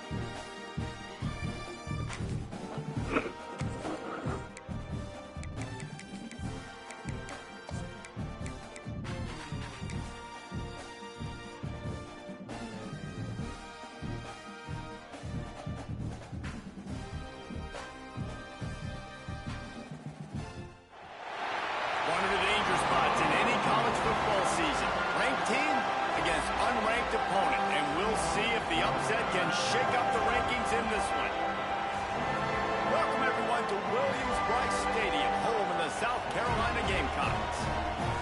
One of the danger spots in any college football season. Ranked team against unranked opponent. And we'll see if the upset can shake up the rankings in this one. Welcome, everyone, to Williams-Brice Stadium, home of the South Carolina Gamecocks.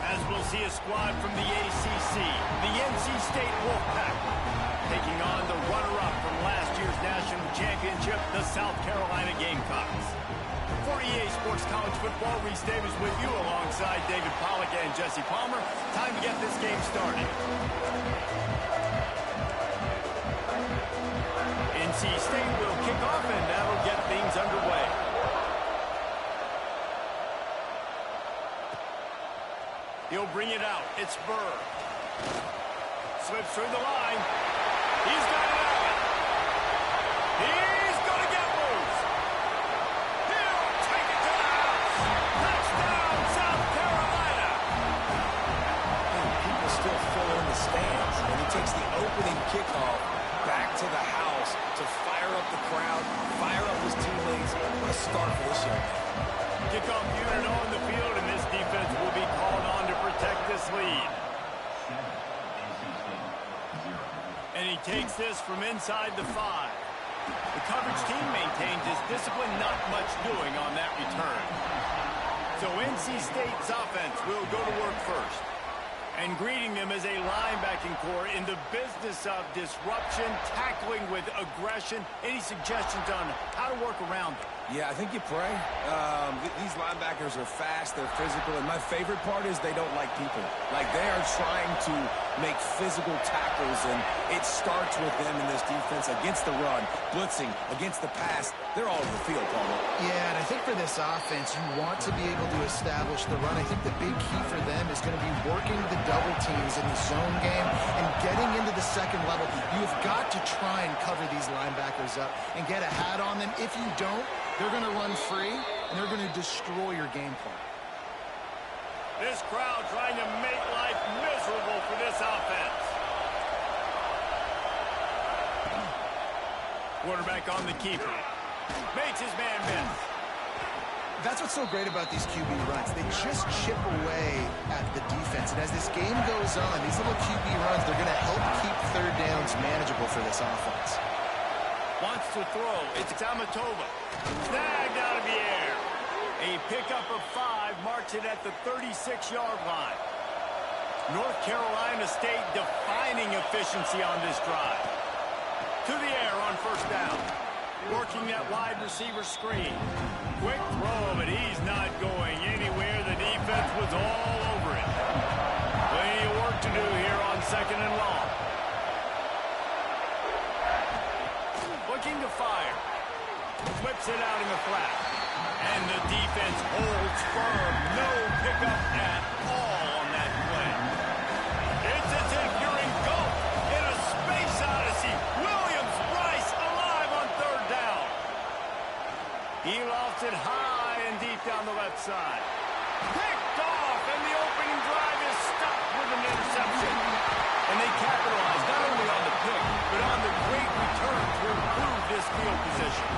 As we'll see a squad from the ACC, the NC State Wolfpack, taking on the runner-up from last year's national championship, the South Carolina Gamecocks. For EA Sports College Football, Reese Davis with you alongside David Pollack and Jesse Palmer. Time to get this game started. NC State will kick off, and that'll get things underway. He'll bring it out. It's Burr. Slips through the line. He's got it out. He's going to get loose. He'll take it to the house. Touchdown, South Carolina. And people still fill in the stands, and he takes the opening kickoff back to the house to fire up the crowd, fire up his teammates. What a start for this young man. Kickoff unit on the field, and this defense will be called on to protect this lead. And he takes this from inside the 5. The coverage team maintains his discipline, not much doing on that return. So NC State's offense will go to work first. And greeting them as a linebacking core in the business of disruption, tackling with aggression. Any suggestions on how to work around them? Yeah, I think you pray. These linebackers are fast, they're physical, and my favorite part is they don't like people. Like, they are trying to make physical tackles, and it starts with them in this defense against the run, blitzing, against the pass. They're all over the field, Palmer. Yeah, and I think for this offense, you want to be able to establish the run. I think the big key for them is going to be working the double teams in the zone game and getting into the second level. You've got to try and cover these linebackers up and get a hat on them. If you don't, they're going to run free, and they're going to destroy your game plan. This crowd trying to make life miserable for this offense. Quarterback on the keeper. Makes his man miss. That's what's so great about these QB runs. They just chip away at the defense. And as this game goes on, these little QB runs, they're going to help keep third downs manageable for this offense. Wants to throw. It's Tamatova. Snagged out of the air. A pickup of 5 marks it at the 36-yard line. North Carolina State defining efficiency on this drive. To the air on first down. Working that wide receiver screen. Quick throw, but he's not going anywhere. The defense was all over it. Plenty of work to do here on second and long. Looking to fire. Flips it out in the flat. And the defense holds firm. No pickup at all on that play. It's as if you're engulfed in a space odyssey. Williams-Brice alive on third down. He lost it high and deep down the left side. Picked off, and the opening drive is stopped with an interception. And they capitalize not only on the pick, but on the great return to improve this field position.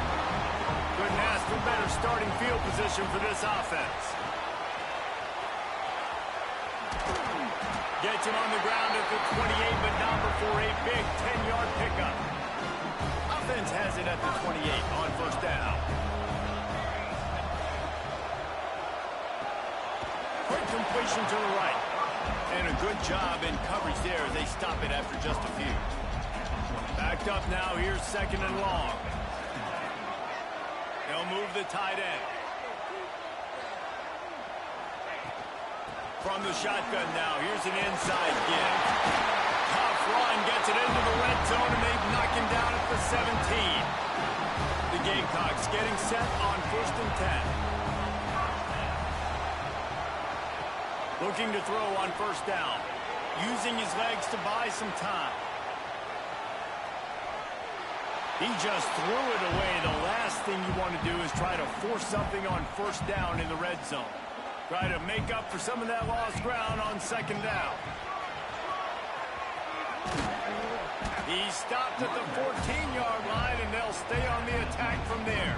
Couldn't ask for better starting field position for this offense. Gets him on the ground at the 28, but not before a big 10-yard pickup. Offense has it at the 28 on first down. Quick completion to the right. And a good job in coverage there as they stop it after just a few. Backed up now, here's second and long. They'll move the tight end. From the shotgun now, here's an inside give. Tough run, gets it into the red zone, and they knock him down at the 17. The Gamecocks getting set on first and 10. Looking to throw on first down. Using his legs to buy some time. He just threw it away. The last thing you want to do is try to force something on first down in the red zone. Try to make up for some of that lost ground on second down. He stopped at the 14-yard line, and they'll stay on the attack from there.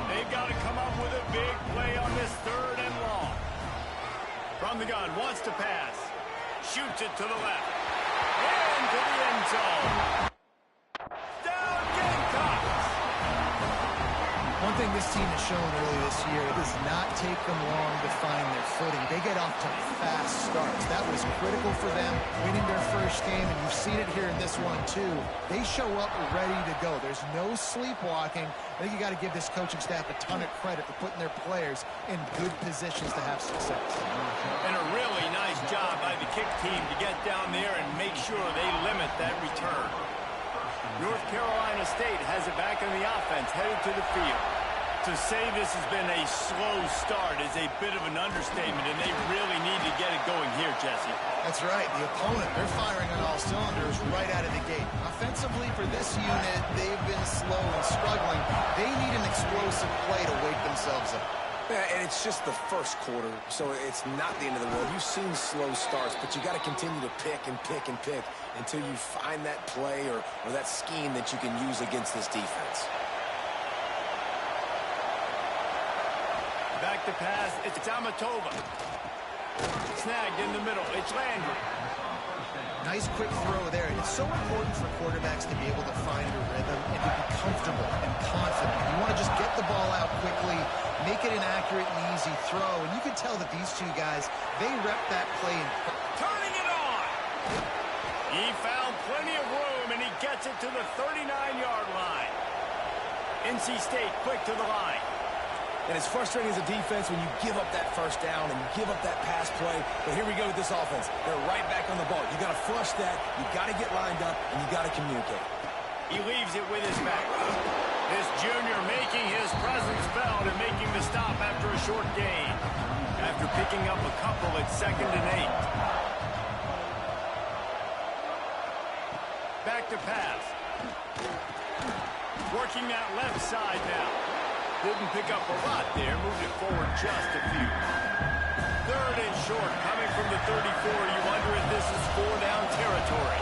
They've got to come up with a big play on this third and long. From the gun, wants to pass. Shoots it to the left. Into the end zone. Down Gamecocks. One thing this team has shown early this year, it does not take them long to find their footing. They get off to fast starts. That was critical for them, winning their first game, and you've seen it here in this one too. They show up ready to go. There's no sleepwalking. I think you got to give this coaching staff a ton of credit for putting their players in good positions to have success. And a really nice job by the kick team to get down there and make sure they limit that return. North Carolina State has it back in the offense, headed to the field. To say this has been a slow start is a bit of an understatement, and they really need to get it going here, Jesse. That's right. The opponent, they're firing on all cylinders right out of the gate. Offensively, for this unit, they've been slow and struggling. They need an explosive play to wake themselves up. Yeah, and it's just the first quarter, so it's not the end of the world. You've seen slow starts, but you got to continue to pick and pick and pick until you find that play or that scheme that you can use against this defense. Back to pass, it's Amatova. Snagged in the middle, it's Landry. Nice quick throw there. It's so important for quarterbacks to be able to find a rhythm and to be comfortable and confident. You want to just get the ball out quickly, make it an accurate and easy throw. And you can tell that these two guys, they rep that play. Turning it on! He found plenty of room, and he gets it to the 39-yard line. NC State quick to the line. And it's frustrating as a defense when you give up that first down and you give up that pass play. But here we go with this offense. They're right back on the ball. You got to flush that. You got to get lined up, and you got to communicate. He leaves it with his back. This junior making his presence felt and making the stop after a short gain. After picking up a couple at 2nd and 8. Back to pass. Working that left side now. Didn't pick up a lot there. Moved it forward just a few. 3rd and short. Coming from the 34. You wonder if this is 4-down territory.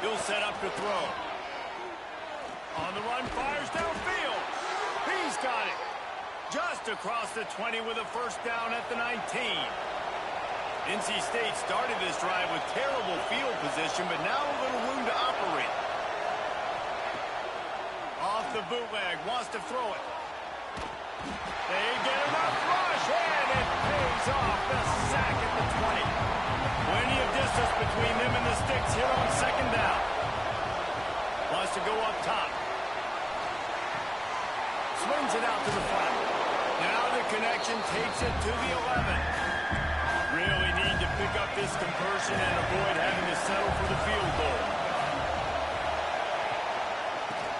He'll set up to throw. On the run, fires downfield. He's got it. Just across the 20 with a first down at the 19. NC State started this drive with terrible field position, but now a little room to operate. Off the bootleg, wants to throw it. They get enough rush, and it pays off. The sack at the 20. Plenty of distance between them and the sticks here on 2nd down. Wants to go up top. Swings it out to the flat. Now the connection takes it to the 11. Really need to pick up this conversion and avoid having to settle for the field goal.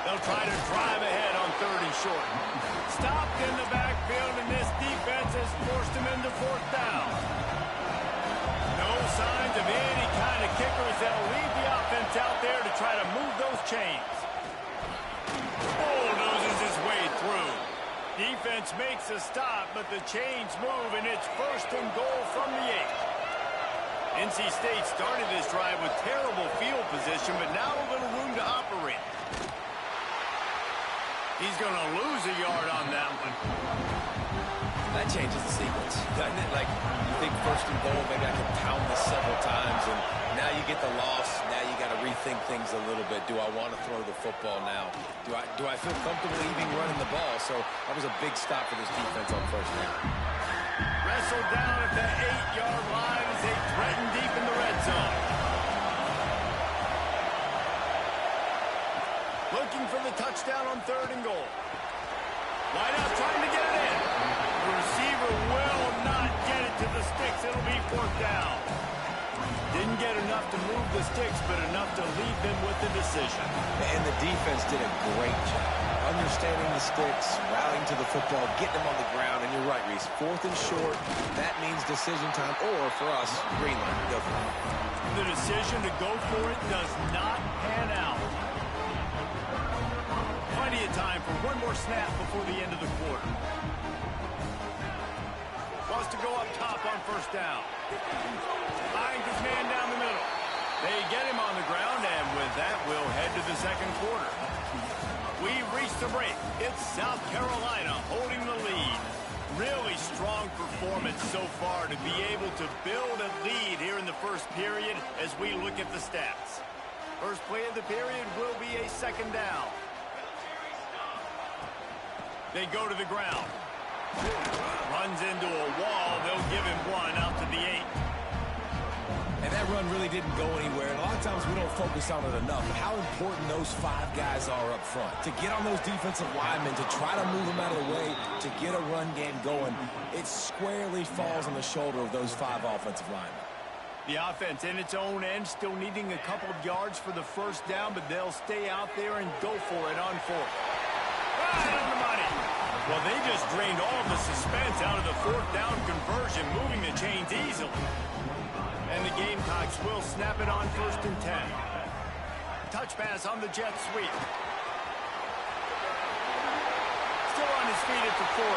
They'll try to drive ahead on 3rd and short. Stopped in the backfield, and this defense has forced them into 4th down. No signs of any kind of kickers. They'll leave the offense out there to try to move those chains. Bulldozes his way through. Defense makes a stop, but the chains move, and it's 1st and goal from the 8. NC State started this drive with terrible field position, but now a little room to operate. He's going to lose a yard on that one. That changes the sequence, doesn't it? Like, you think 1st and goal, maybe I can pound this several times, and now you get the loss. Now you got to rethink things a little bit. Do I want to throw the football now? Do I feel comfortable even running the ball? So that was a big stop for this defense on 1st down. Wrestled down at the 8-yard line as they threaten deep in the red zone. Looking for the touchdown on 3rd and goal. Wide out trying to get it in. The receiver will not get it to the sticks. It'll be 4th down. Didn't Didn't get enough to move the sticks, but enough to leave them with the decision. And the defense did a great job understanding the sticks, rallying to the football, getting them on the ground. And you're right, Reese. 4th and short, that means decision time. Or, for us, green line. Go for it. The decision to go for it does not pan out. Plenty of time for one more snap before the end of the quarter. Wants to go up top on 1st down. Finds his man down the middle. They get him on the ground, and with that, we'll head to the 2nd quarter. We've reached the break. It's South Carolina holding the lead. Really strong performance so far to be able to build a lead here in the 1st period as we look at the stats. First play of the period will be a 2nd down. They go to the ground. Runs into a wall. They'll give him one out to the 8. And that run really didn't go anywhere. And a lot of times we don't focus on it enough. But how important those 5 guys are up front. To get on those defensive linemen, to try to move them out of the way, to get a run game going, it squarely falls on the shoulder of those 5 offensive linemen. The offense in its own end still needing a couple of yards for the 1st down, but they'll stay out there and go for it on 4th. Right on the money. Well, they just drained all the suspense out of the 4th down conversion, moving the chains easily. And the Gamecocks will snap it on 1st and 10. Touch pass on the jet sweep. Still on his feet at the 40.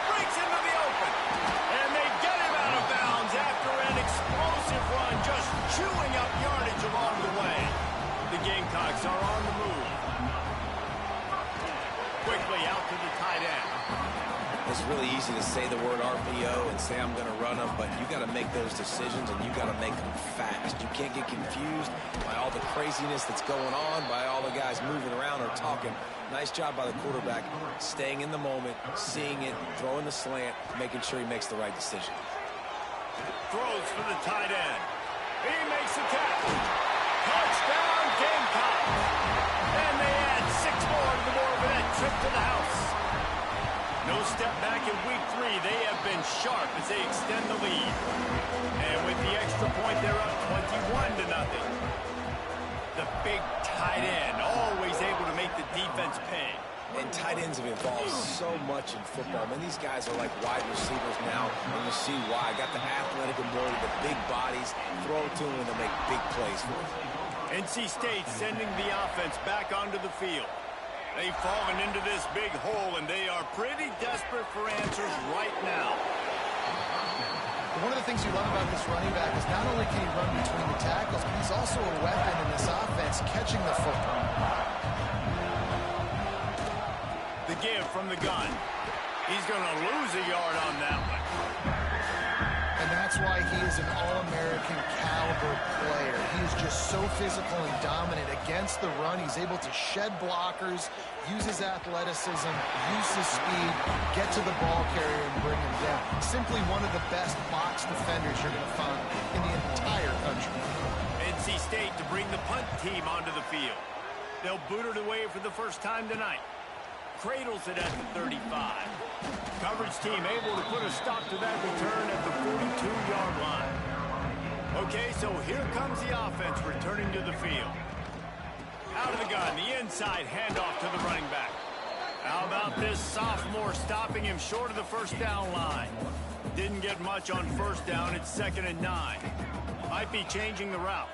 Breaks into the open. And they get him out of bounds after an explosive run, just chewing up yardage along the way. The Gamecocks are on the move. Quickly out to the tight end. It's really easy to say the word RPO and say I'm going to run them, but you got to make those decisions and you got to make them fast. You can't get confused by all the craziness that's going on, by all the guys moving around or talking. Nice job by the quarterback, staying in the moment, seeing it, throwing the slant, making sure he makes the right decision. Throws for the tight end. He makes the catch. Touchdown, Gamecocks. And they add 6 more to the board with that trip to the house. No step back in week 3. They have been sharp as they extend the lead. And with the extra point, they're up 21-0. The big tight end, always able to make the defense pay. And tight ends have evolved so much in football. I mean, these guys are like wide receivers now, and you see why. Got the athletic ability, the big bodies, throw it to them, and they make big plays for them. NC State sending the offense back onto the field. They've fallen into this big hole, and they are pretty desperate for answers right now. One of the things you love about this running back is not only can he run between the tackles, but he's also a weapon in this offense, catching the football. The give from the gun. He's going to lose a yard on that one. And that's why he is an All-American caliber player. He is just so physical and dominant against the run. He's able to shed blockers, use his athleticism, use his speed, get to the ball carrier and bring him down. Simply one of the best box defenders you're going to find in the entire country. NC State to bring the punt team onto the field. They'll boot it away for the first time tonight. Cradles it at the 35. Coverage team able to put a stop to that return at the 42-yard line. Okay, so here comes the offense returning to the field. Out of the gun, the inside handoff to the running back. How about this sophomore stopping him short of the 1st down line? Didn't get much on 1st down. It's 2nd and 9. Might be changing the route.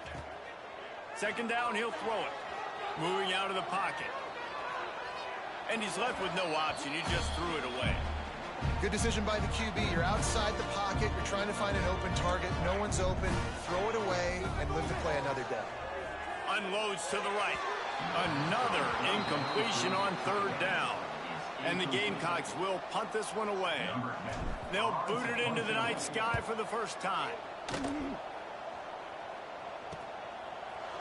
2nd down, he'll throw it. Moving out of the pocket. And he's left with no option. He just threw it away. Good decision by the QB. You're outside the pocket. You're trying to find an open target. No one's open. Throw it away and live to play another day. Unloads to the right. Another incompletion on 3rd down. And the Gamecocks will punt this one away. They'll boot it into the night sky for the first time.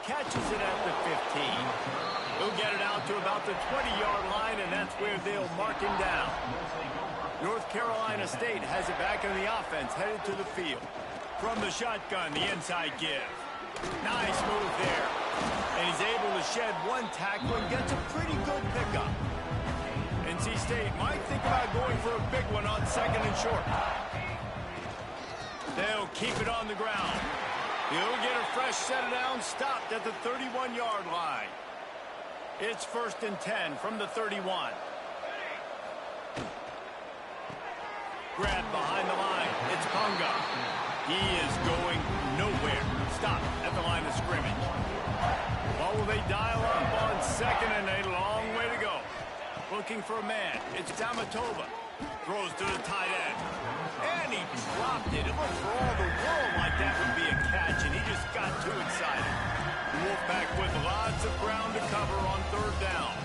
Catches it at the 15. He'll get it out to about the 20-yard line, and that's where they'll mark him down. North Carolina State has it back in the offense, headed to the field. From the shotgun, the inside give. Nice move there. And he's able to shed one tackle and gets a pretty good pickup. NC State might think about going for a big one on 2nd and short. They'll keep it on the ground. He'll get a fresh set of downs stopped at the 31-yard line. It's 1st and 10 from the 31. Grab behind the line. It's Punga. He is going nowhere. Stop at the line of scrimmage. What will they dial up on 2nd and a long way to go? Looking for a man. It's Tamatova. Throws to the tight end. And he dropped it. It looked for all the world like that would be a catch, and he just got too excited. Wolfpack with lots of ground to cover on 3rd down.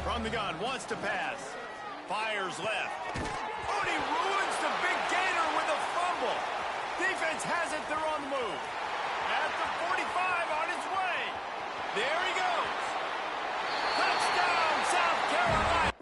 From the gun, wants to pass. Fires left. Oh, and he ruins the big gainer with a fumble. Defense has it. They're on the move. At the 45, on his way. There he goes. Touchdown, South Carolina.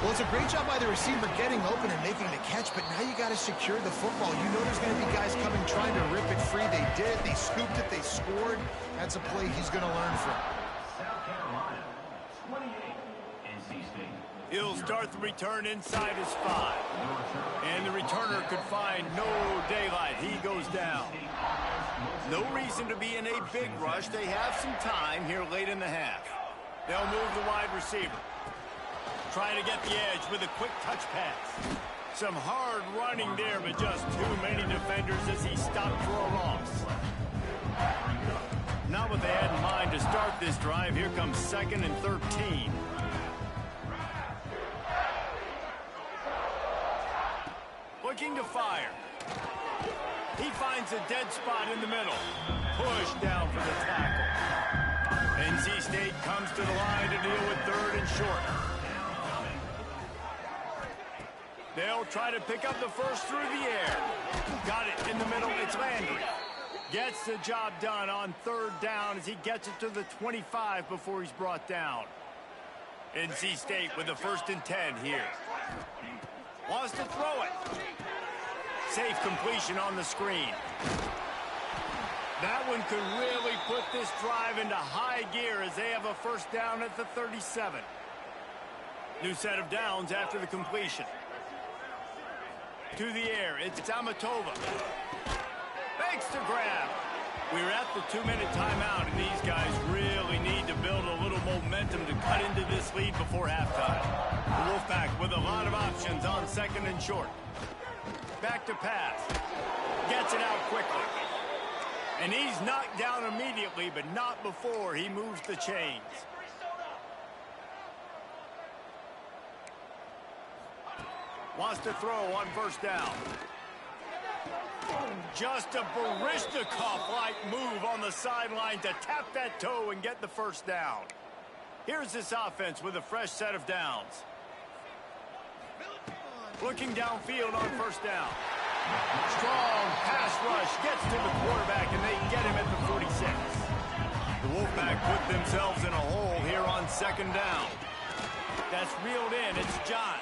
Well, it's a great job by the receiver getting open and making the catch, but now you got to secure the football. You know there's going to be guys coming trying to rip it free. They did. They scooped it. They scored. That's a play he's going to learn from. South Carolina, 28, NC State. He'll start the return inside his 5. And the returner could find no daylight. He goes down. No reason to be in a big rush. They have some time here late in the half. They'll move the wide receiver. Trying to get the edge with a quick touch pass. Some hard running there, but just too many defenders as he stopped for a loss. Not what they had in mind to start this drive. Here comes 2nd and 13. Looking to fire. He finds a dead spot in the middle. Push down for the tackle. NC State comes to the line to deal with 3rd and short. They'll try to pick up the first through the air. Got it in the middle. It's Landry. Gets the job done on 3rd down as he gets it to the 25 before he's brought down. NC State with the 1st and 10 here. Wants to throw it. Safe completion on the screen. That one could really put this drive into high gear as they have a 1st down at the 37. New set of downs after the completion. To the air, it's Tamatova. Makes the grab. We're at the 2-minute timeout, and these guys really need to build a little momentum to cut into this lead before halftime. The Wolfpack with a lot of options on 2nd and short. Back to pass. Gets it out quickly. And he's knocked down immediately, but not before he moves the chains. Wants to throw on 1st down. Just a Baryshnikov-like move on the sideline to tap that toe and get the 1st down. Here's this offense with a fresh set of downs. Looking downfield on 1st down. Strong pass rush gets to the quarterback, and they get him at the 46. The Wolfpack put themselves in a hole here on 2nd down. That's reeled in. It's John.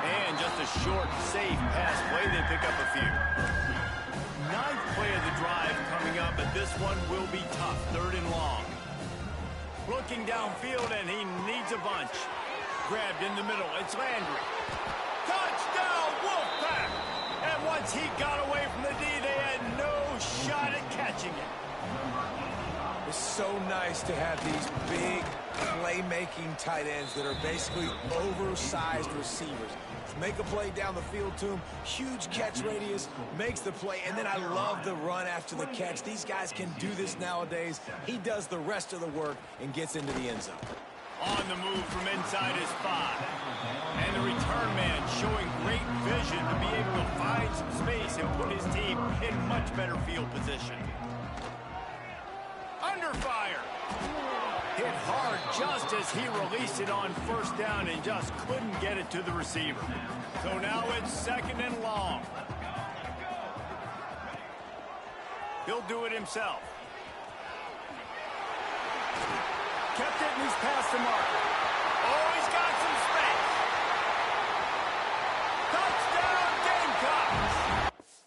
And just a short, safe pass play. They pick up a few. 9th play of the drive coming up, but this one will be tough. 3rd and long. Looking downfield, and he needs a bunch. Grabbed in the middle. It's Landry. Touchdown, Wolfpack! And once he got away from the D, they had no shot at catching it. It's so nice to have these big playmaking tight ends that are basically oversized receivers. Make a play down the field to him, huge catch radius, makes the play, and then I love the run after the catch. These guys can do this nowadays. He does the rest of the work and gets into the end zone. On the move from inside his 5. And the return man showing great vision to be able to find some space and put his team in much better field position. Under fire. Hit hard just as he released it on 1st down and just couldn't get it to the receiver. So now it's 2nd and long. He'll do it himself. He's past the marker. Oh, he's got some space. Touchdown, Gamecocks!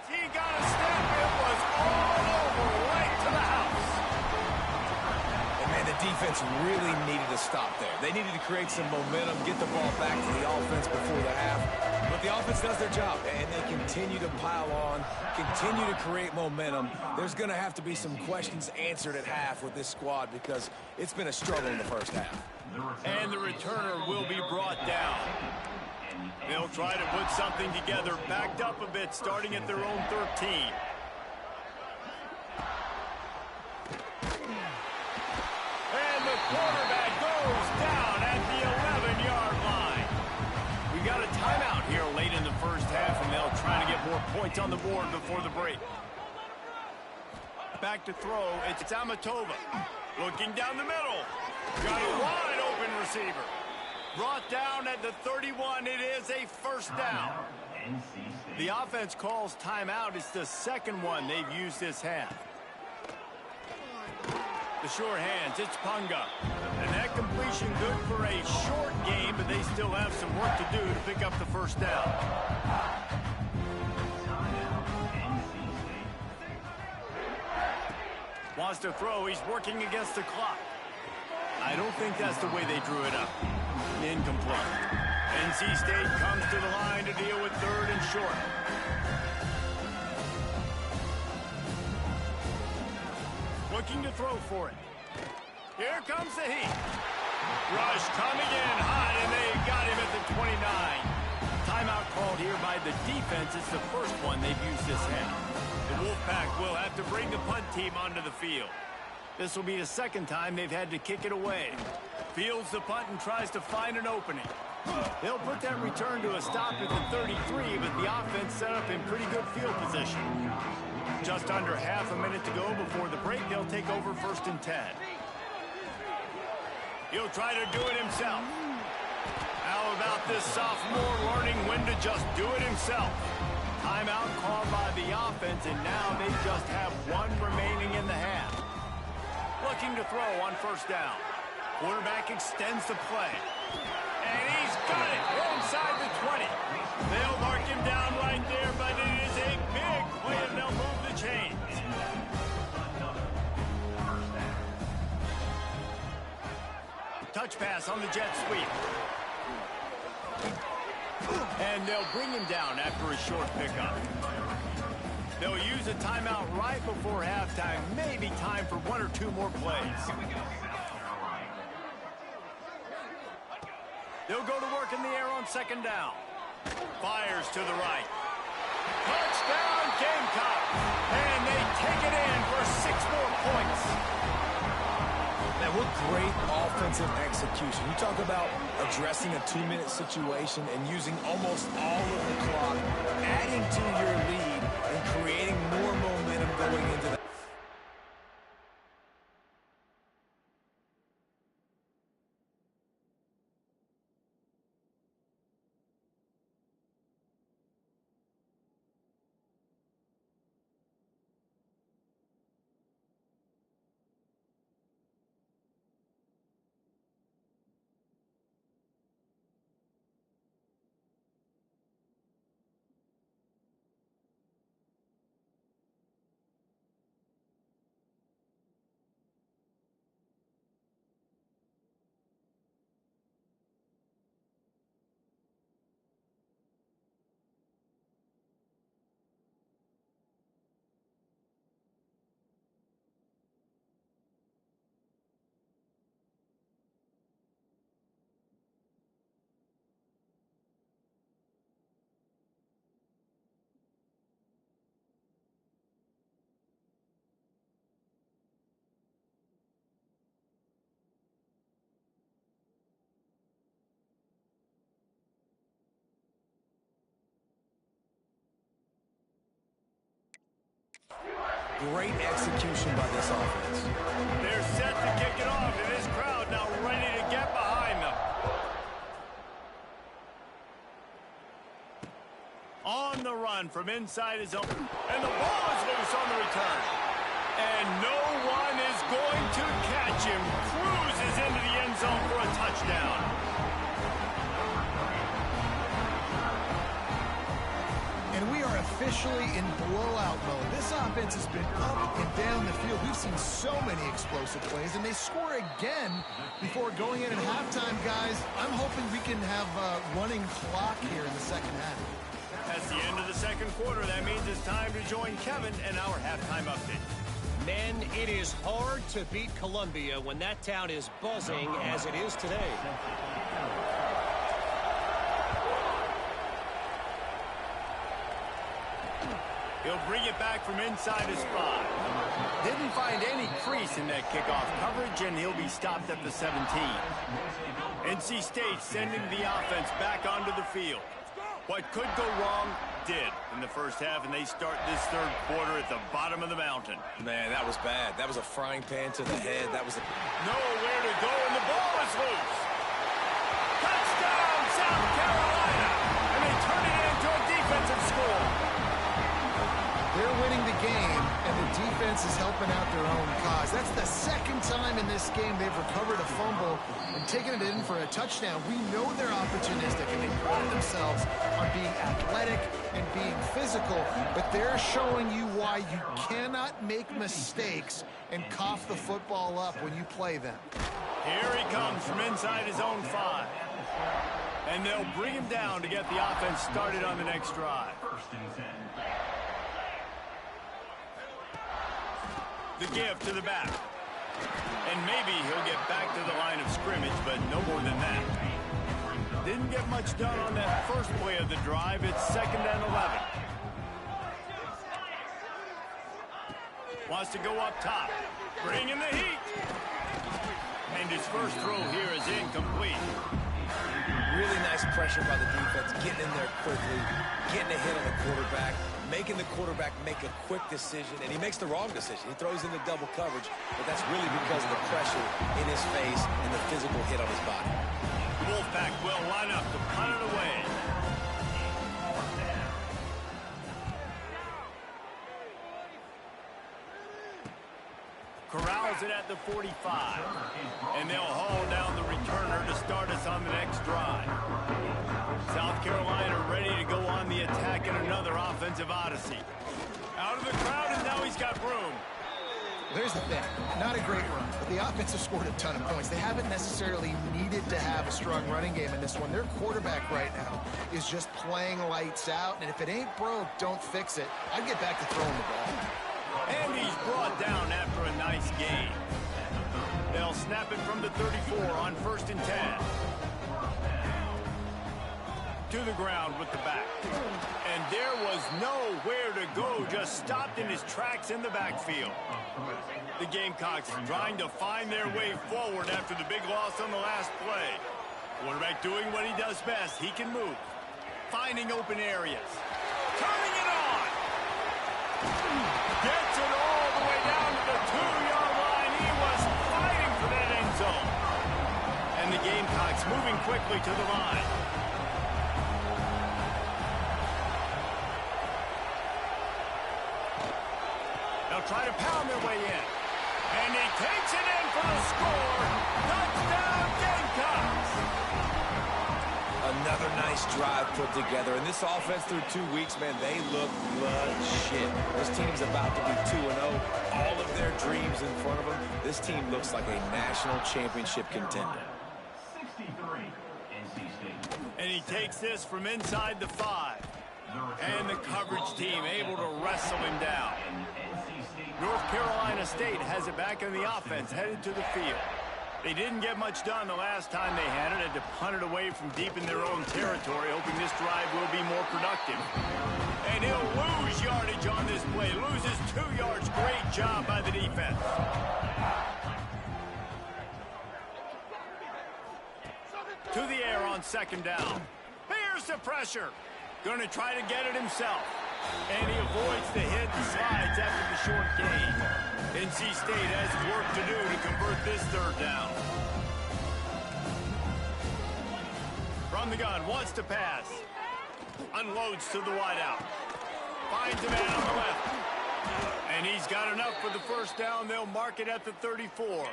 He got a step. It was all over, right to the house. And man, the defense really needed to stop there. They needed to create some momentum, get the ball back to the offense before the half. But the offense does their job, and they continue to pile on, continue to create momentum. There's going to have to be some questions answered at half with this squad because it's been a struggle in the first half. And the returner will be brought down. They'll try to put something together, backed up a bit, starting at their own 13. And the quarterback goes down at the 11-yard line. We got a timeout here late in the first half, and they'll try to get more points on the board before the break. Back to throw, it's Amatova. Looking down the middle. Got a wide open receiver. Brought down at the 31. It is a first down. The offense calls timeout. It's the second one they've used this half. The sure hands, it's Punga. And that completion good for a short game, but they still have some work to do to pick up the first down. Wants to throw. He's working against the clock. I don't think that's the way they drew it up. Incomplete. NC State comes to the line to deal with third and short. Looking to throw for it. Here comes the heat. Rush coming in hot, and they got him at the 29. Timeout called here by the defense. It's the first one they've used this half. The Wolfpack will have to bring the punt team onto the field. This will be the second time they've had to kick it away. Fields the punt and tries to find an opening. They'll put that return to a stop at the 33, but the offense set up in pretty good field position. Just under half a minute to go before the break. They'll take over 1st and 10. He'll try to do it himself. How about this sophomore learning when to just do it himself? Timeout called by the offense, and now they just have one remaining in the half. Looking to throw on 1st down. Quarterback extends the play. And he's got it inside the 20. They'll mark him down right there, but it is a big play, and they'll move the chains. Touch pass on the jet sweep. And they'll bring him down after a short pickup. They'll use a timeout right before halftime. Maybe time for one or two more plays. They'll go to work in the air on 2nd down. Fires to the right. Touchdown, Gamecocks! And they take it in for 6 more points. Man, what great offensive execution. You talk about addressing a 2-minute situation and using almost all of the clock, adding to your lead, and creating more momentum going into that. Great execution by this offense. They're set to kick it off. It is run from inside his own. And the ball is loose on the return. And no one is going to catch him. Cruises into the end zone for a touchdown. And we are officially in blowout mode. This offense has been up and down the field. We've seen so many explosive plays, and they score again before going in at halftime, guys. I'm hoping we can have a running clock here in the second half. That's the end of the second quarter. That means it's time to join Kevin and our halftime update. Men, it is hard to beat Columbia when that town is buzzing as it is today. He'll bring it back from inside his 5. Didn't find any crease in that kickoff coverage, and he'll be stopped at the 17. NC State sending the offense back onto the field. What could go wrong did in the first half, and they start this third quarter at the bottom of the mountain. Man, that was bad. That was a frying pan to the head. That was nowhere to go, and the ball is loose. Touchdown, South Carolina! And they turn it into a defensive score. They're winning the game, and the defense is helping out their own cause. That's the second time in this game they've recovered a fumble and taken it in for a touchdown. We know they're opportunistic, and they pride themselves on being athletic and being physical, but they're showing you why you cannot make mistakes and cough the football up when you play them. Here he comes from inside his own 5. And they'll bring him down to get the offense started on the next drive. The give to the back. And maybe he'll get back to the line of scrimmage, but no more than that. Didn't get much done on that first play of the drive. It's 2nd and 11. Wants to go up top. Bring in the heat. And his first throw here is incomplete. really nice pressure by the defense, getting in there quickly, getting a hit on the quarterback, making the quarterback make a quick decision, and he makes the wrong decision. He throws into double coverage, but that's really because of the pressure in his face and the physical hit on his body. The Wolfpack will line up to punt it away. Corrals it at the 45, and they'll haul down the returner to start us on the next drive. South Carolina ready to go on the attack in another offensive odyssey. Out of the crowd, and now he's got room. There's the thing. Not a great run, but the offense has scored a ton of points. They haven't necessarily needed to have a strong running game in this one. Their quarterback right now is just playing lights out, and if it ain't broke, don't fix it. I'd get back to throwing the ball. And he's brought down after a nice gain. They'll snap it from the 34 on 1st and 10. To the ground with the back. And there was nowhere to go, just stopped in his tracks in the backfield. The Gamecocks trying to find their way forward after the big loss on the last play. Quarterback doing what he does best. He can move. Finding open areas. Turning it on. Gets it all the way down to the 2-yard line. He was fighting for that end zone. And the Gamecocks moving quickly to the line. They'll try to pound their way in. And he takes it in for the score. Touchdown, Gamecocks! Another nice drive put together. And this offense through 2 weeks, man, they look legit. This team's about to be 2-0. All of their dreams in front of them. This team looks like a national championship contender. 63, NC State. And he takes this from inside the 5. And the coverage team able to wrestle him down. North Carolina State has it back in the offense, headed to the field. They didn't get much done the last time they had it. Had to punt it away from deep in their own territory, hoping this drive will be more productive. And he'll lose yardage on this play. Loses 2 yards. Great job by the defense. To the air on 2nd down. Here's the pressure. Going to try to get it himself. And he avoids the hit and slides after the short gain. NC State has work to do to convert this 3rd down. From the gun, wants to pass. Unloads to the wideout. Finds a man on the left. And he's got enough for the first down. They'll mark it at the 34.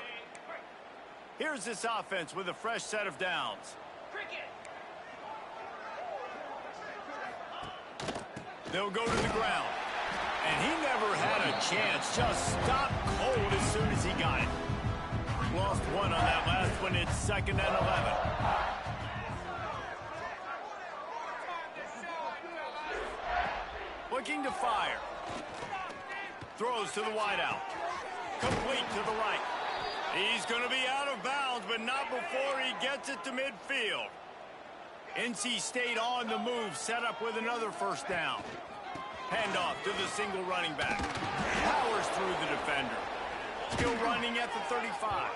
Here's this offense with a fresh set of downs. They'll go to the ground. And he never had a chance. Just stopped cold as soon as he got it. Lost one on that last one. It's 2nd and 11. Looking to fire. Throws to the wideout. Complete to the right. He's going to be out of bounds, but not before he gets it to midfield. NC State on the move, set up with another first down. Handoff to the single running back. Powers through the defender. Still running at the 35.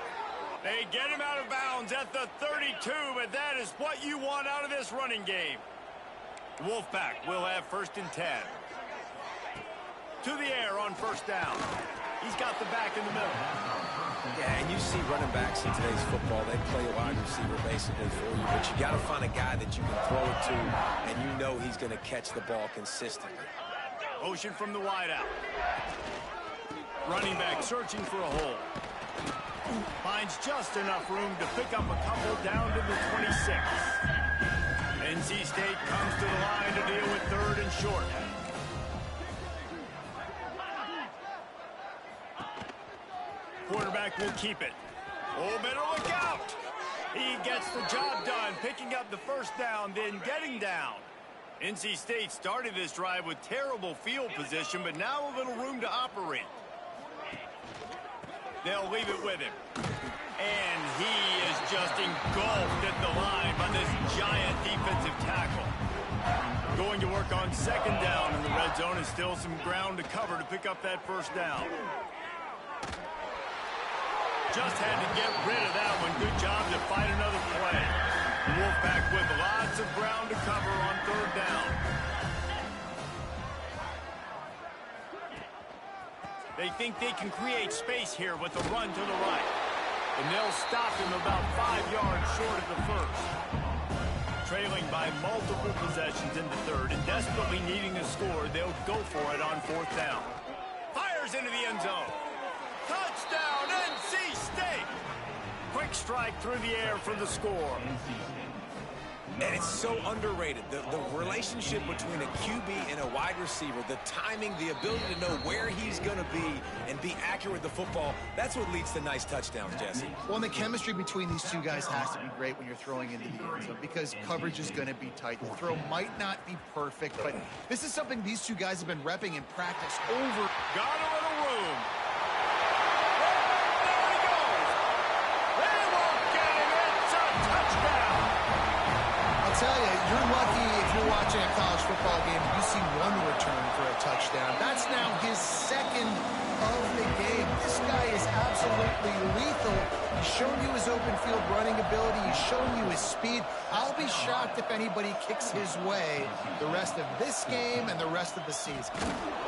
They get him out of bounds at the 32, but that is what you want out of this running game. Wolfpack will have 1st and 10. To the air on first down. He's got the back in the middle. Yeah, and you see running backs in today's football, they play a wide receiver basically for you, but you got to find a guy that you can throw it to, and you know he's going to catch the ball consistently. Motion from the wideout. Running back searching for a hole. Finds just enough room to pick up a couple down to the 26. NC State comes to the line to deal with 3rd and short. Quarterback will keep it. Oh, better look out. He gets the job done, picking up the first down, then getting down. NC State started this drive with terrible field position, but now a little room to operate. They'll leave it with him. And he is just engulfed at the line by this giant defensive tackle. Going to work on 2nd down in the red zone, and still some ground to cover to pick up that first down. Just had to get rid of that one. Good job to fight another play. Wolfpack with lots of ground to cover on 3rd down. They think they can create space here with a run to the right. And they'll stop him about 5 yards short of the first. Trailing by multiple possessions in the 3rd and desperately needing a score, they'll go for it on 4th down. Fires into the end zone. Touchdown, NC State! Quick strike through the air for the score. And it's so underrated. The relationship between a QB and a wide receiver, the timing, the ability to know where he's going to be and be accurate with the football, that's what leads to nice touchdowns, Jesse. Well, and the chemistry between these two guys has to be great when you're throwing into the end zone because coverage is going to be tight. The throw might not be perfect, but this is something these two guys have been repping in practice over. Got a little room. Tell you, you're lucky if you're watching a college football game and you see one return for a touchdown. That's now his 2nd of the game. This guy is absolutely lethal. He's shown you his open field running ability. He's shown you his speed. I'll be shocked if anybody kicks his way the rest of this game and the rest of the season.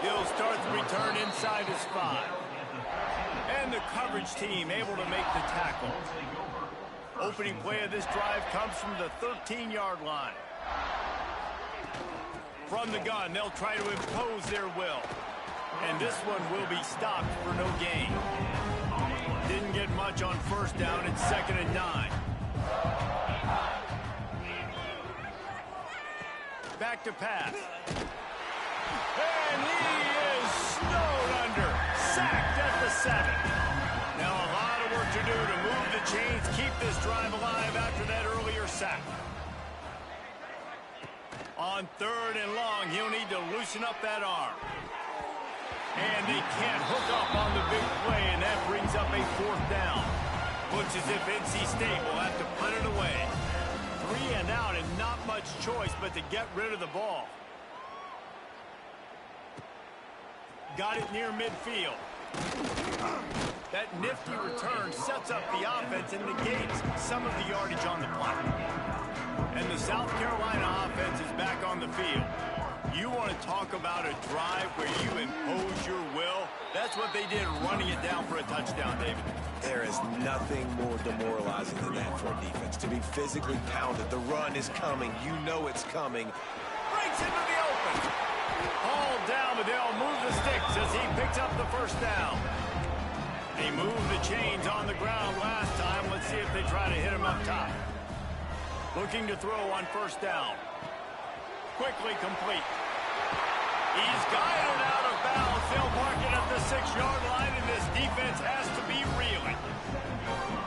He'll start the return inside his 5. And the coverage team able to make the tackle. Opening play of this drive comes from the 13-yard line. From the gun, they'll try to impose their will. And this one will be stopped for no gain. Didn't get much on first down. It's 2nd and 9. Back to pass. And he is snowed under. Sacked at the 7. Now a lot of work to do to move the chains, keep this drive alive after that earlier sack. On 3rd and long, he'll need to loosen up that arm. And they can't hook up on the big play, and that brings up a 4th down. Looks as if NC State will have to punt it away. 3 and out and not much choice but to get rid of the ball. Got it near midfield. That nifty return sets up the offense and negates some of the yardage on the play. And the South Carolina offense is back on the field. You want to talk about a drive where you impose your will? That's what they did, running it down for a touchdown, David. There is nothing more demoralizing than that for a defense. To be physically pounded, the run is coming, you know it's coming. Breaks into the open. Hauled down, but they'll move the sticks as he picks up the first down. They moved the chains on the ground last time. Let's see if they try to hit him up top. Looking to throw on first down. Quickly complete. He's guided out of bounds. They'll mark it at the 6-yard line, and this defense has to be reeling.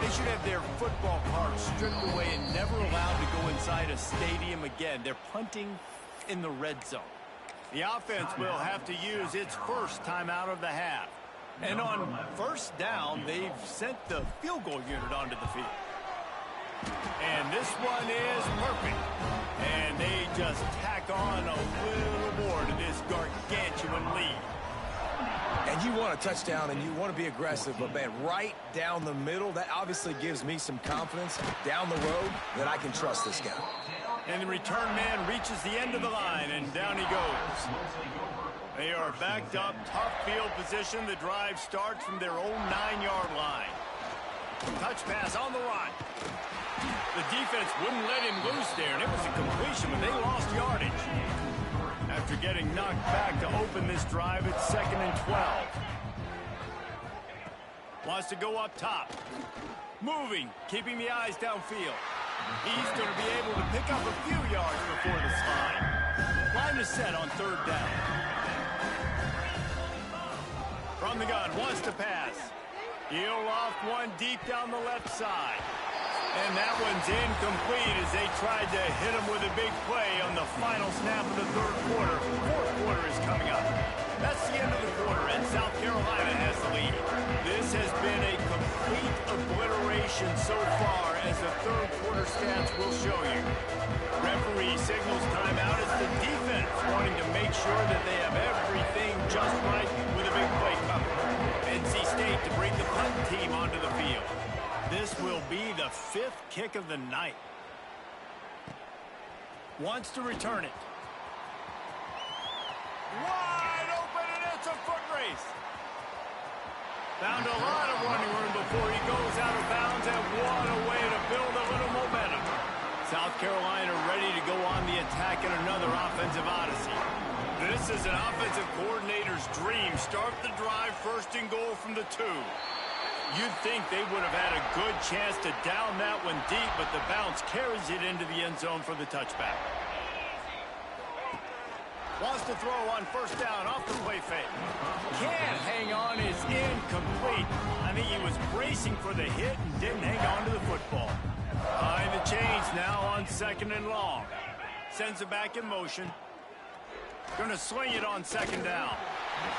They should have their football cards stripped away and never allowed to go inside a stadium again. They're punting in the red zone. The offense will have to use its first timeout of the half. And on first down, they've sent the field goal unit onto the field. And this one is perfect. And they just tack on a little more to this gargantuan lead. And you want a touchdown and you want to be aggressive, but man, right down the middle, that obviously gives me some confidence down the road that I can trust this guy. And the return man reaches the end of the line, and down he goes. They are backed up, tough field position. The drive starts from their own 9-yard line. Touch pass on the run. The defense wouldn't let him loose there, and it was a completion, but they lost yardage. After getting knocked back to open this drive, it's 2nd and 12. Wants to go up top. Moving, keeping the eyes downfield. He's going to be able to pick up a few yards before the slide. Line is set on 3rd down. From the gun, wants to pass. He'll loft one deep down the left side. And that one's incomplete as they tried to hit him with a big play on the final snap of the 3rd quarter. 4th quarter is coming up. That's the end of the quarter, and South Carolina has the lead. This has been a complete obliteration so far, as the 3rd quarter stats will show you. Referee signals timeout as the defense wanting to make sure that they have everything just right with a big play coming. NC State to bring the punt team onto the field. This will be the 5th kick of the night. Wants to return it. Wide open, and it's a foot race. Found a lot of running room before he goes out of bounds, and what a way to build a little momentum. South Carolina ready to go on the attack in another offensive odyssey. This is an offensive coordinator's dream. Start the drive 1st and goal from the 2. You'd think they would have had a good chance to down that one deep, but the bounce carries it into the end zone for the touchback. Wants to throw on 1st down off the play fake. Can't hang on, is incomplete. I think he was bracing for the hit and didn't hang on to the football. Behind the chains now on 2nd and long. Sends it back in motion. Going to swing it on 2nd down.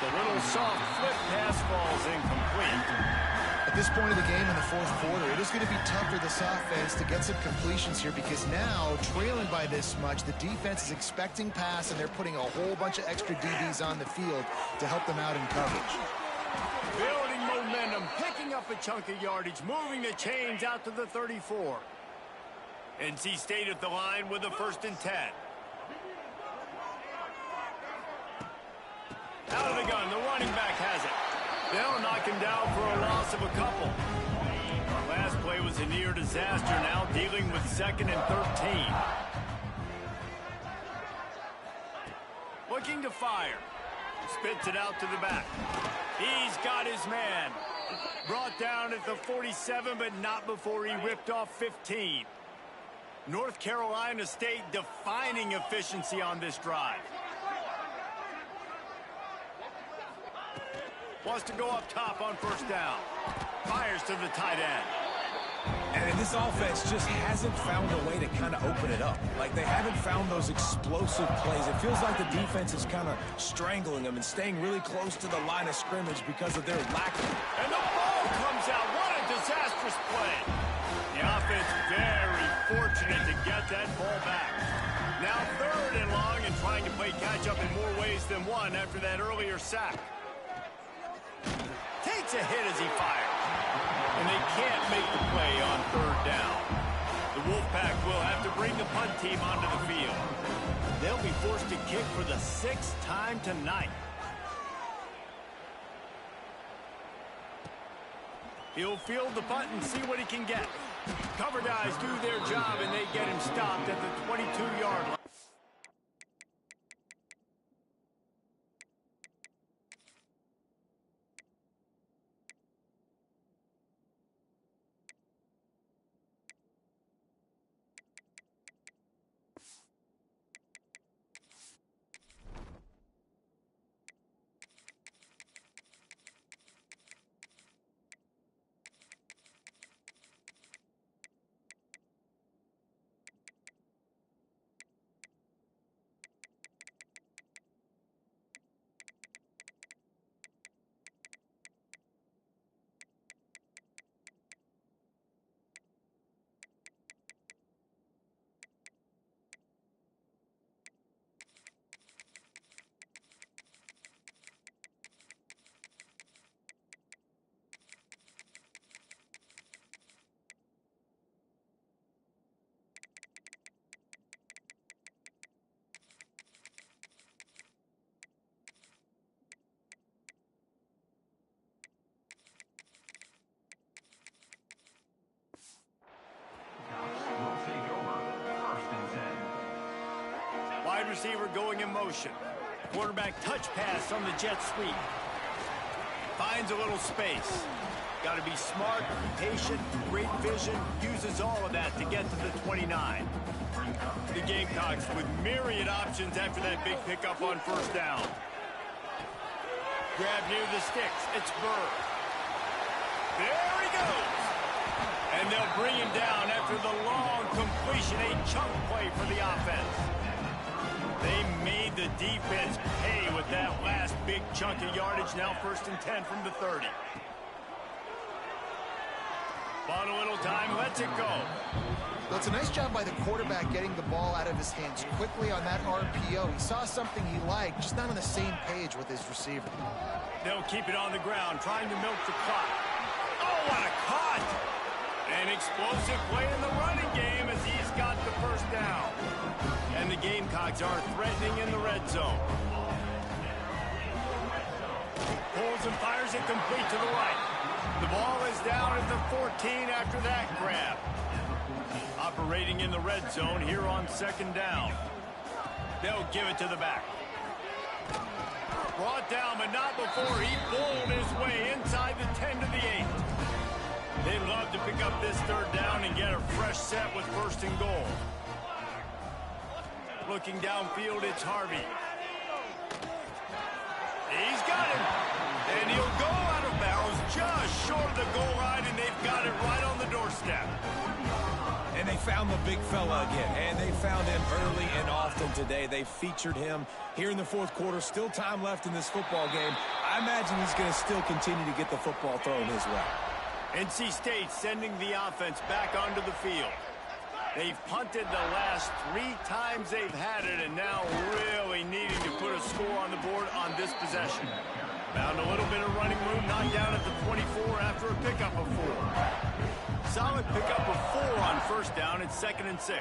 The little soft flip pass falls incomplete. At this point of the game in the 4th quarter, it is going to be tough for this offense to get some completions here, because now, trailing by this much, the defense is expecting pass, and they're putting a whole bunch of extra DBs on the field to help them out in coverage. Building momentum, picking up a chunk of yardage, moving the chains out to the 34. NC State at the line with a 1st and 10. Out of the gun, the running back has it. They'll knock him down for a loss of a couple. Last play was a near disaster, now dealing with 2nd and 13. Looking to fire. Spits it out to the back. He's got his man. Brought down at the 47, but not before he ripped off 15. North Carolina State defining efficiency on this drive. Wants to go up top on 1st down. Fires to the tight end. And this offense just hasn't found a way to kind of open it up. Like, they haven't found those explosive plays. It feels like the defense is kind of strangling them and staying really close to the line of scrimmage because of their lack of... And the ball comes out. What a disastrous play. The offense very fortunate to get that ball back. Now 3rd and long, and trying to play catch-up in more ways than one after that earlier sack. Takes a hit as he fires. And they can't make the play on 3rd down. The Wolfpack will have to bring the punt team onto the field. They'll be forced to kick for the 6th time tonight. He'll field the punt and see what he can get. Cover guys do their job, and they get him stopped at the 22-yard line. receiver going in motion. Quarterback touch pass on the jet sweep. Finds a little space. Got to be smart, patient, great vision. Uses all of that to get to the 29. The Gamecocks with myriad options after that big pickup on first down. Grab near the sticks. It's Burr. There he goes. And they'll bring him down after the long completion. A chunk play for the offense. They made the defense pay with that last big chunk of yardage. Now 1st and 10 from the 30. Bought a little time, lets it go. Well, it's a nice job by the quarterback getting the ball out of his hands quickly on that RPO. He saw something he liked, just not on the same page with his receiver. They'll keep it on the ground, trying to milk the clock. Oh, what a cut! An explosive play in the running game as he's got the first down. And the Gamecocks are threatening in the red zone. Pulls and fires it complete to the right. The ball is down at the 14 after that grab. Operating in the red zone here on 2nd down. They'll give it to the back. Brought down, but not before he bowled his way inside the 10 to the 8. They'd love to pick up this 3rd down and get a fresh set with 1st and goal. Looking downfield, it's Harvey. He's got him. And he'll go out of bounds just short of the goal line, and they've got it right on the doorstep. And they found the big fella again, and they found him early and often today. They featured him here in the 4th quarter. Still time left in this football game. I imagine he's going to still continue to get the football thrown his way. NC State sending the offense back onto the field. They've punted the last 3 times they've had it, and now really needing to put a score on the board on this possession. Found a little bit of running room, knocked down at the 24 after a pickup of 4. Solid pickup of 4 on 1st down. It's 2nd and 6.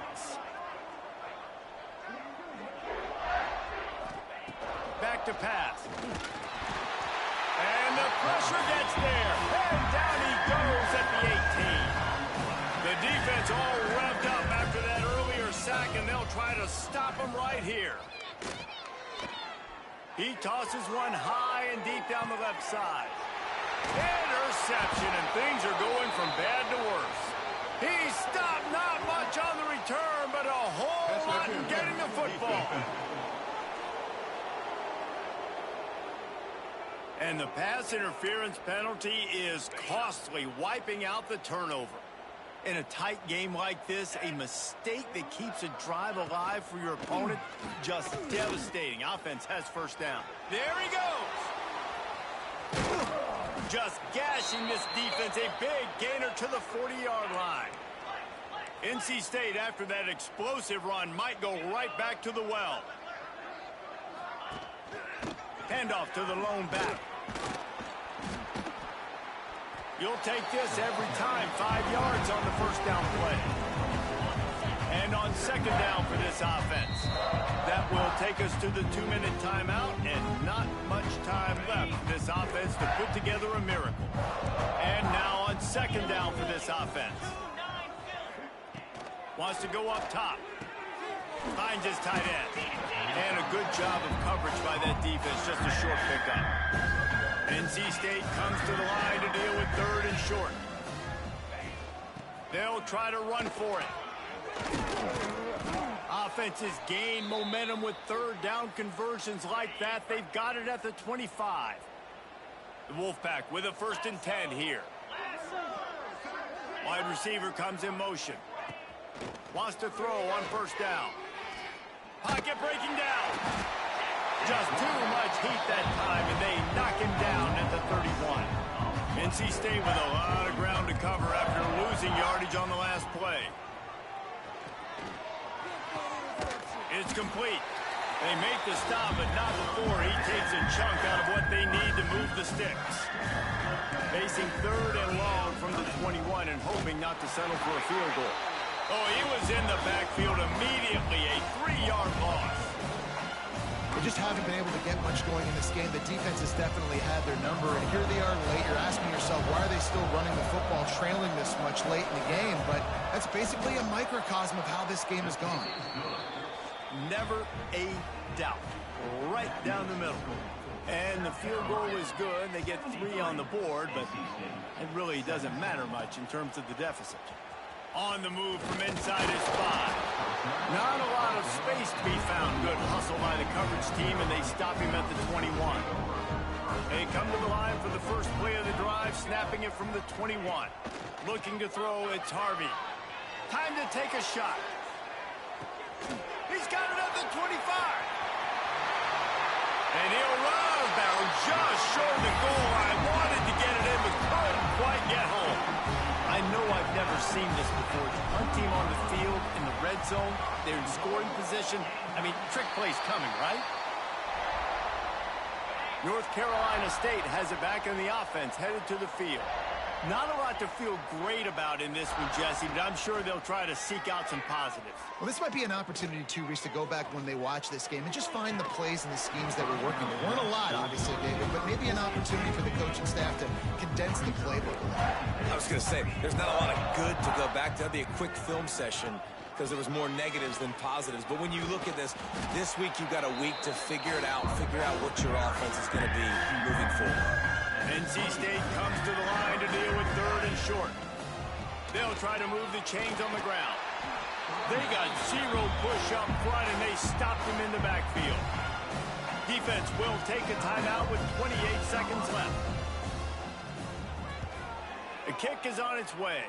Back to pass. And the pressure gets there. And down he goes at the 18. The defense all revved up after that earlier sack, and they'll try to stop him right here. He tosses one high and deep down the left side. Interception, and things are going from bad to worse. He stopped, not much on the return, but a whole lot in getting the football. And the pass interference penalty is costly, wiping out the turnover. In a tight game like this, a mistake that keeps a drive alive for your opponent, just devastating. Offense has 1st down. There he goes. Just gashing this defense, a big gainer to the 40-yard line. NC State, after that explosive run, might go right back to the well. Handoff to the lone back. You'll take this every time. 5 yards on the 1st down play. And on 2nd down for this offense. That will take us to the 2-minute timeout, and not much time left for this offense to put together a miracle. And now on 2nd down for this offense. Wants to go up top. Finds his tight end. And a good job of coverage by that defense. Just a short pickup. NC State comes to the line to deal with 3rd and short. They'll try to run for it. Offenses gain momentum with 3rd down conversions like that. They've got it at the 25. The Wolfpack with a 1st and 10 here. Wide receiver comes in motion. Wants to throw on 1st down. Pocket breaking down. Just too much heat that time, and they knock him down at the 31. NC State with a lot of ground to cover after losing yardage on the last play. It's complete. They make the stop, but not before he takes a chunk out of what they need to move the sticks. Facing 3rd and long from the 21 and hoping not to settle for a field goal. Oh, he was in the backfield immediately. A 3-yard loss. They just haven't been able to get much going in this game. The defense has definitely had their number, and here they are late. You're asking yourself, why are they still running the football, trailing this much late in the game? But that's basically a microcosm of how this game has gone. Never a doubt. Right down the middle. And the field goal is good. They get 3 on the board, but it really doesn't matter much in terms of the deficit. On the move from inside his 5. Not a lot of space to be found. Good hustle by the coverage team, and they stop him at the 21. They come to the line for the first play of the drive, snapping it from the 21. Looking to throw, it's Harvey. Time to take a shot. He's got it at the 25. And he'll run out of bounds just short of the goal line. Wanted to get it in, but couldn't quite get home. I know I've never seen this before. One team on the field in the red zone. They're in scoring position. I mean, trick play's coming, right? North Carolina State has it back in the offense, headed to the field. Not a lot to feel great about in this one, Jesse, but I'm sure they'll try to seek out some positives. Well, this might be an opportunity, too, Reese, to go back when they watch this game and just find the plays and the schemes that were working. There weren't a lot, obviously, David, but maybe an opportunity for the coaching staff to condense the playbook a lot. I was going to say, there's not a lot of good to go back to. That'd be a quick film session because there was more negatives than positives. But when you look at this week you've got a week to figure it out, figure out what your offense is going to be moving forward. NC State comes to the line to deal with 3rd and short. They'll try to move the chains on the ground. They got 0 push up front, and they stopped him in the backfield. Defense will take a timeout with 28 seconds left. The kick is on its way.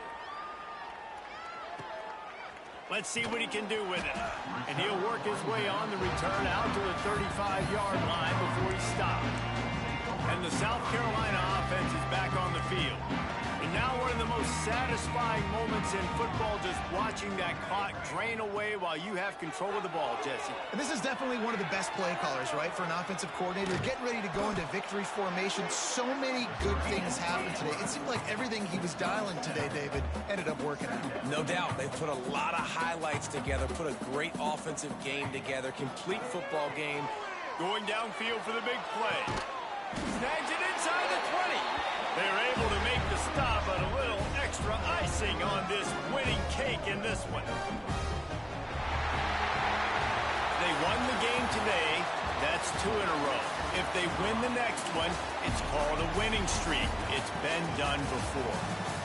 Let's see what he can do with it. And he'll work his way on the return out to the 35-yard line before he stopped. And the South Carolina offense is back on the field. And now one of the most satisfying moments in football, just watching that clock drain away while you have control of the ball, Jesse. And this is definitely one of the best play callers, right, for an offensive coordinator. Getting ready to go into victory formation. So many good things happened today. It seemed like everything he was dialing today, David, ended up working out. No doubt. They put a lot of highlights together, put a great offensive game together, complete football game. Going downfield for the big play. Snags it inside the 20. They're able to make the stop, but a little extra icing on this winning cake in this one. They won the game today. That's 2 in a row. If they win the next one, it's called a winning streak. It's been done before.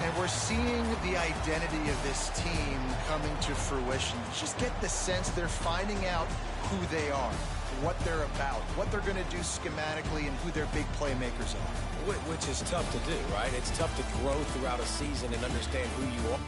And we're seeing the identity of this team coming to fruition. Just get the sense they're finding out who they are, what they're about, what they're going to do schematically, and who their big playmakers are. Which is tough to do, right? It's tough to grow throughout a season and understand who you are.